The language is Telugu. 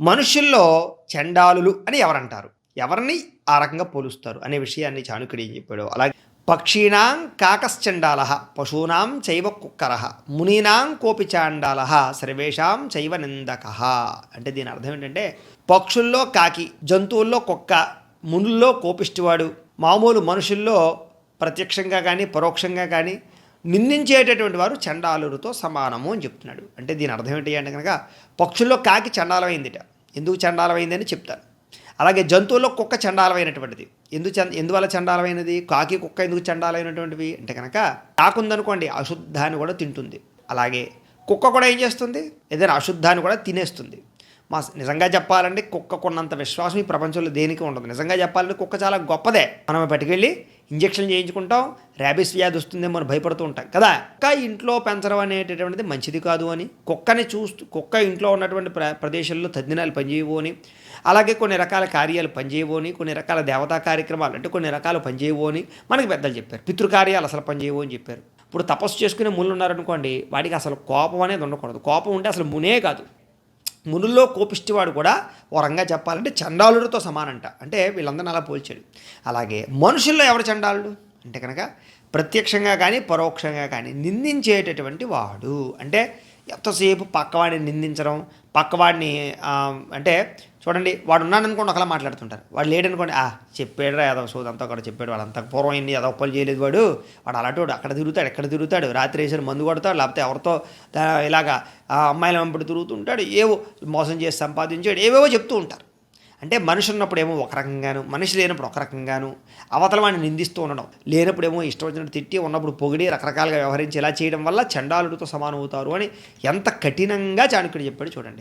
మనుషుల్లో చండాలులు అని ఎవరంటారు? ఎవరిని ఆ రకంగా పోలుస్తారు అనే విషయాన్ని చాణక్యుడు ఏం చెప్పాడో, అలాగే పక్షీణాం కాకశ్చండాలః, పశూనాం చైవ కుక్కరః, మునీనాం కోపి చాండాలః, సర్వేషాం చైవ నిందకః. అంటే దీని అర్థం ఏంటంటే, పక్షుల్లో కాకి, జంతువుల్లో కుక్క, మునుల్లో కోపిష్టివాడు, మామూలు మనుషుల్లో ప్రత్యక్షంగా కానీ పరోక్షంగా కానీ నిందించేటటువంటి వారు చండాలులతో సమానము అని చెప్తున్నాడు. అంటే దీని అర్థం ఏంటి అంటే కనుక, పక్షుల్లో కాకి చండాలమైందిట. ఎందుకు చండాలమైందని చెప్తాను. అలాగే జంతువుల్లో కుక్క చండాలమైనటువంటిది. ఎందువల్ల చండాలమైనది? కాకి కుక్క ఎందుకు చండాలమైనటువంటివి అంటే కనుక, కాకుందనుకోండి అశుద్ధాన్ని కూడా తింటుంది. అలాగే కుక్క కూడా ఏం చేస్తుంది? ఏదైనా అశుద్ధాన్ని కూడా తినేస్తుంది. నిజంగా చెప్పాలంటే కుక్కకున్నంత విశ్వాసం ఈ ప్రపంచంలో దేనికి ఉండదు. నిజంగా చెప్పాలంటే కుక్క చాలా గొప్పదే. మనం పట్టుకెళ్ళి ఇంజక్షన్ చేయించుకుంటాం, ర్యాబిస్ వ్యాధి వస్తుందేమో అని భయపడుతూ ఉంటాం కదా. కుక్క ఇంట్లో పెంచడం అనేటటువంటిది మంచిది కాదు అని, కుక్క ఇంట్లో ఉన్నటువంటి ప్రదేశంలో తద్దినాలు పనిచేయవు అని, అలాగే కొన్ని రకాల కార్యాలు పనిచేయవు అని, కొన్ని రకాల దేవతా కార్యక్రమాలు అంటే కొన్ని రకాలు పనిచేయవు అని మనకి పెద్దలు చెప్పారు. పితృకార్యాలు అసలు పనిచేయవు అని చెప్పారు. ఇప్పుడు తపస్సు చేసుకునే ముళ్ళు ఉన్నారనుకోండి, వాడికి అసలు కోపం అనేది ఉండకూడదు. కోపం ఉంటే అసలు మునే కాదు. మునుల్లో కోపిష్టివాడు కూడా ఓ రంగా చెప్పాలంటే చండాలుడితో సమానంట. అంటే వీళ్ళందరినీ అలా పోల్చాడు. అలాగే మనుషుల్లో ఎవరు చండాలుడు అంటే కనుక, ప్రత్యక్షంగా కానీ పరోక్షంగా కానీ నిందించేటటువంటి వాడు. అంటే ఎంతసేపు పక్కవాడిని నిందించడం, పక్కవాడిని అంటే చూడండి, వాడు ఉన్నాడనుకోండి ఒకలా మాట్లాడుతుంటారు, వాడు లేడనుకోండి చెప్పాడురా ఏదో సోదంతా కూడా చెప్పాడు, వాళ్ళంతా పూర్వం ఇన్ని ఏదో ఒప్పలు చేయలేదు, వాడు అలాంటి వాడు అక్కడ తిరుగుతాడు, ఎక్కడ తిరుగుతాడు, రాత్రి వేసిన మందు కొడతాడు, లేకపోతే ఎవరితో ఇలాగా అమ్మాయిల వెంబడి తిరుగుతుంటాడు, ఏవో మోసం చేసి సంపాదించాడు, ఏవేవో చెప్తూ ఉంటారు. అంటే మనిషి ఉన్నప్పుడేమో ఒక రకంగాను, మనిషి లేనప్పుడు ఒక రకంగాను అవతల వాడిని నిందిస్తూ ఉండడం, లేనప్పుడేమో ఇష్టం వచ్చినట్టు తిట్టి, ఉన్నప్పుడు పొగిడి రకరకాలుగా వ్యవహరించి ఇలా చేయడం వల్ల చండాలుడితో సమానం అవుతారు అని ఎంత కఠినంగా చాణక్యుడు చెప్పాడు చూడండి.